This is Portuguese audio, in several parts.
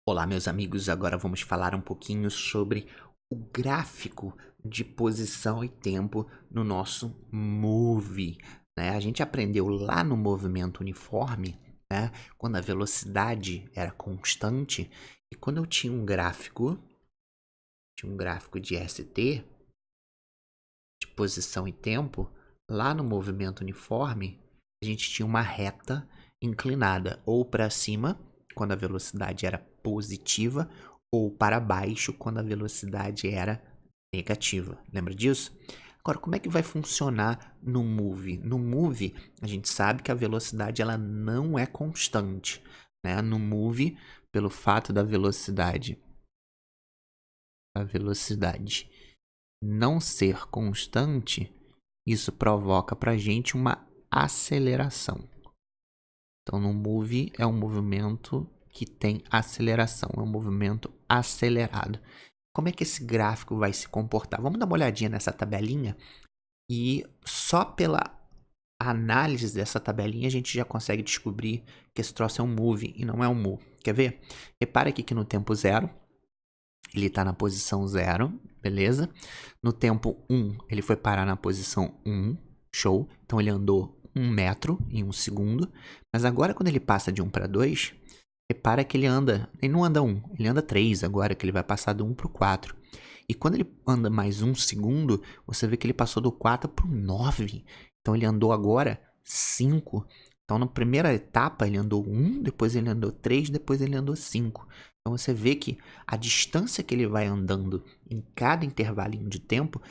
Olá, meus amigos. Agora vamos falar um pouquinho sobre o gráfico de posição e tempo no nosso Move, né? A gente aprendeu lá no movimento uniforme, né? Quando a velocidade era constante e quando eu tinha um gráfico de ST, de posição e tempo, lá no movimento uniforme, a gente tinha uma reta inclinada ou para cima, quando a velocidade era positiva, ou para baixo, quando a velocidade era negativa. Lembra disso? Agora, como é que vai funcionar no Move? No Move, a gente sabe que a velocidade ela não é constante, né? No Move, pelo fato da velocidade não ser constante, isso provoca para a gente uma aceleração. Então, no Move é um movimento que tem aceleração, é um movimento acelerado. Como é que esse gráfico vai se comportar? Vamos dar uma olhadinha nessa tabelinha e só pela análise dessa tabelinha a gente já consegue descobrir que esse troço é um Move e não é um Mu. Quer ver? Repara aqui que no tempo zero, ele está na posição 0, beleza? No tempo 1, ele foi parar na posição 1, show. Então ele andou 1 metro em 1 segundo. Mas agora quando ele passa de 1 para 2, repara que ele não anda 1, ele anda 3 agora, que ele vai passar do 1 para o 4. E quando ele anda mais 1 segundo, você vê que ele passou do 4 para o 9. Então ele andou agora 5. Então na primeira etapa ele andou 1, depois ele andou 3, depois ele andou 5. Então você vê que a distância que ele vai andando em cada intervalinho de tempo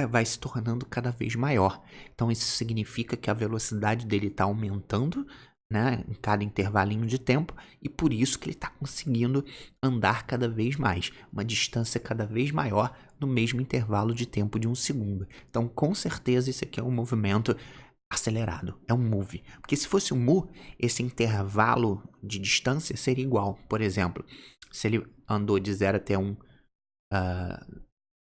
vai se tornando cada vez maior. Então isso significa que a velocidade dele está aumentando, né, em cada intervalinho de tempo, e por isso que ele está conseguindo andar cada vez mais, uma distância cada vez maior no mesmo intervalo de tempo de 1 segundo. Então com certeza isso aqui é um movimento acelerado, é um Move. Porque se fosse um Mu, esse intervalo de distância seria igual. Por exemplo, se ele andou de 0 até 1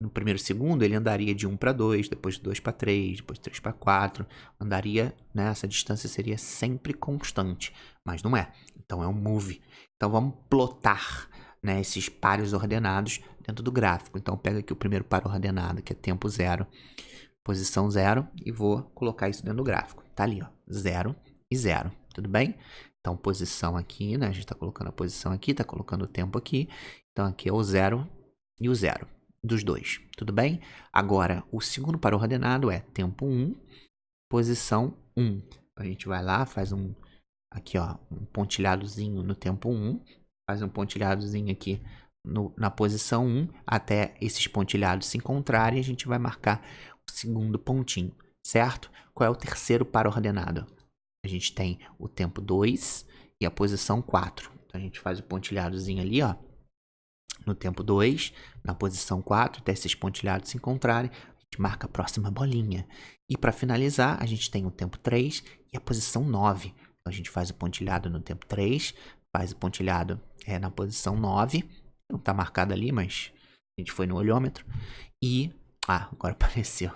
no primeiro segundo, ele andaria de 1 para 2, depois de 2 para 3, depois de 3 para 4. Andaria, né, essa distância seria sempre constante, mas não é. Então é um Move. Então vamos plotar, né, esses pares ordenados dentro do gráfico. Então pega aqui o primeiro par ordenado, que é tempo 0, posição 0, e vou colocar isso dentro do gráfico. Tá ali, ó, 0 e 0, tudo bem? Então, posição aqui, né? A gente está colocando a posição aqui, está colocando o tempo aqui. Então, aqui é o 0 e o 0 dos dois, tudo bem? Agora, o segundo par ordenado é tempo 1, posição 1. A gente vai lá, faz aqui, ó, um pontilhadozinho no tempo 1, faz um pontilhadozinho aqui na posição 1, até esses pontilhados se encontrarem, a gente vai marcar o segundo pontinho, certo? Qual é o terceiro par ordenado? A gente tem o tempo 2 e a posição 4. Então, a gente faz o pontilhadozinho ali, ó, no tempo 2, na posição 4, até esses pontilhados se encontrarem, a gente marca a próxima bolinha. E para finalizar, a gente tem o tempo 3 e a posição 9. Então, a gente faz o pontilhado no tempo 3, faz o pontilhado na posição 9. Não está marcado ali, mas a gente foi no olhômetro. E... agora apareceu.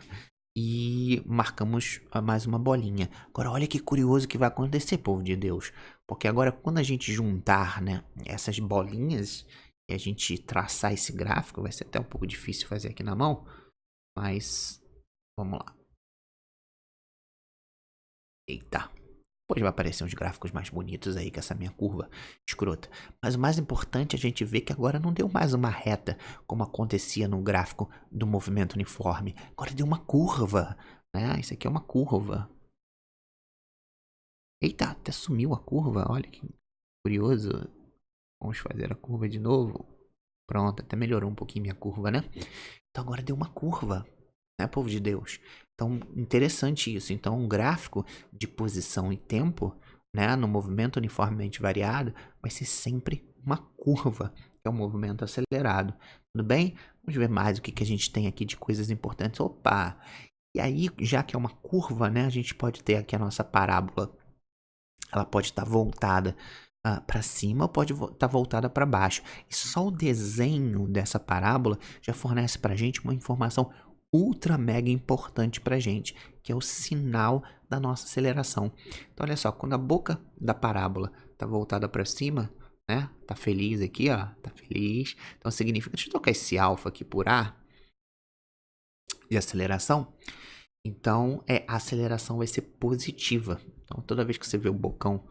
E marcamos mais uma bolinha. Agora, olha que curioso que vai acontecer, povo de Deus. Porque agora, quando a gente juntar, né, essas bolinhas e a gente traçar esse gráfico, vai ser até um pouco difícil fazer aqui na mão, mas vamos lá. Eita. Depois vai aparecer uns gráficos mais bonitos aí com essa minha curva escrota. Mas o mais importante é a gente ver que agora não deu mais uma reta, como acontecia no gráfico do movimento uniforme. Agora deu uma curva, né? Isso aqui é uma curva. Eita, até sumiu a curva, olha que curioso. Vamos fazer a curva de novo. Pronto, até melhorou um pouquinho minha curva, né? Então agora deu uma curva, né, povo de Deus? Então, interessante isso. Então, um gráfico de posição e tempo, né, no movimento uniformemente variado, vai ser sempre uma curva, que é um movimento acelerado. Tudo bem? Vamos ver mais o que a gente tem aqui de coisas importantes. Opa! E aí, já que é uma curva, né, a gente pode ter aqui a nossa parábola. Ela pode estar voltada para cima ou pode estar voltada para baixo. E só o desenho dessa parábola já fornece para a gente uma informação ultra mega importante para a gente, que é o sinal da nossa aceleração. Então, olha só, quando a boca da parábola está voltada para cima, né? Tá feliz aqui, ó. Tá feliz. Então significa, deixa eu trocar esse alfa aqui por A de aceleração. Então, a aceleração vai ser positiva. Então, toda vez que você vê o bocão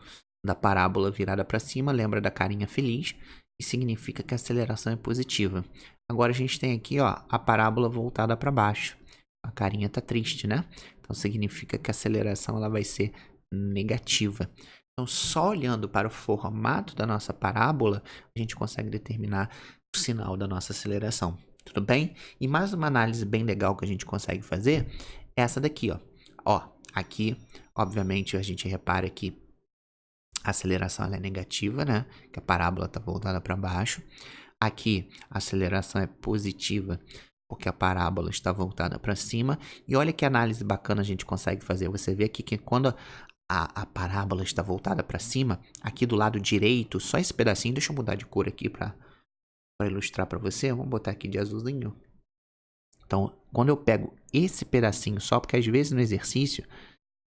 da parábola virada para cima, lembra da carinha feliz e significa que a aceleração é positiva. Agora a gente tem aqui, ó, a parábola voltada para baixo. A carinha tá triste, né? Então significa que a aceleração ela vai ser negativa. Então, só olhando para o formato da nossa parábola, a gente consegue determinar o sinal da nossa aceleração. Tudo bem? E mais uma análise bem legal que a gente consegue fazer é essa daqui, ó. Ó, aqui, obviamente, a gente repara que a aceleração ela é negativa, né? Que a parábola está voltada para baixo. Aqui, a aceleração é positiva, porque a parábola está voltada para cima. E olha que análise bacana a gente consegue fazer. Você vê aqui que quando a parábola está voltada para cima, aqui do lado direito, só esse pedacinho, deixa eu mudar de cor aqui para ilustrar para você. Vamos botar aqui de azulzinho. Então, quando eu pego esse pedacinho só, porque às vezes no exercício,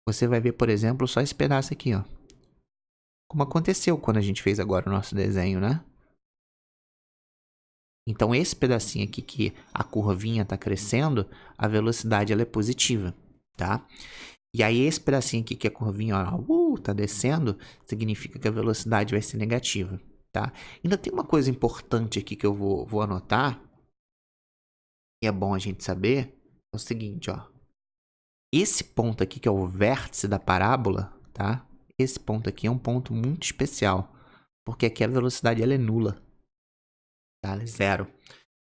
você vai ver, por exemplo, só esse pedaço aqui, ó. Como aconteceu quando a gente fez agora o nosso desenho, né? Então, esse pedacinho aqui que a curvinha está crescendo, a velocidade ela é positiva, tá? E aí, esse pedacinho aqui que a curvinha está descendo, significa que a velocidade vai ser negativa, tá? Ainda tem uma coisa importante aqui que eu vou anotar, e é bom a gente saber, é o seguinte, ó. Esse ponto aqui, que é o vértice da parábola, tá? Esse ponto aqui é um ponto muito especial, porque aqui a velocidade ela é nula, tá? Ela é zero.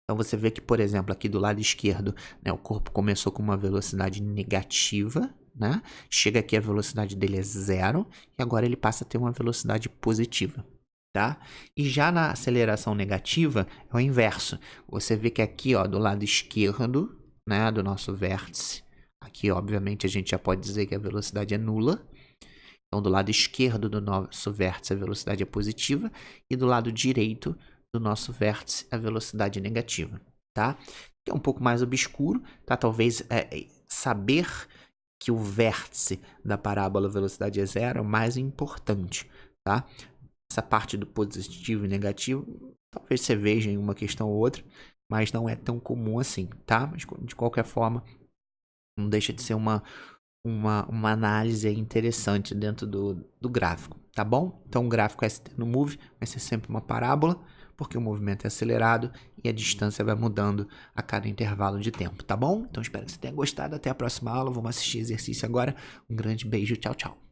Então, você vê que, por exemplo, aqui do lado esquerdo, né, o corpo começou com uma velocidade negativa, né? Chega aqui, a velocidade dele é zero, e agora ele passa a ter uma velocidade positiva, tá? E já na aceleração negativa, é o inverso. Você vê que aqui, ó, do lado esquerdo, né, do nosso vértice, aqui, obviamente, a gente já pode dizer que a velocidade é nula. Então, do lado esquerdo do nosso vértice, a velocidade é positiva. E do lado direito do nosso vértice, a velocidade é negativa, tá? É um pouco mais obscuro, tá? Talvez saber que o vértice da parábola velocidade é zero é o mais importante, tá? Essa parte do positivo e negativo, talvez você veja em uma questão ou outra, mas não é tão comum assim, tá? Mas, de qualquer forma, não deixa de ser uma análise interessante dentro do gráfico, tá bom? Então, o gráfico ST no Move vai ser sempre uma parábola, porque o movimento é acelerado e a distância vai mudando a cada intervalo de tempo, tá bom? Então, espero que você tenha gostado. Até a próxima aula. Vamos assistir exercício agora. Um grande beijo. Tchau, tchau.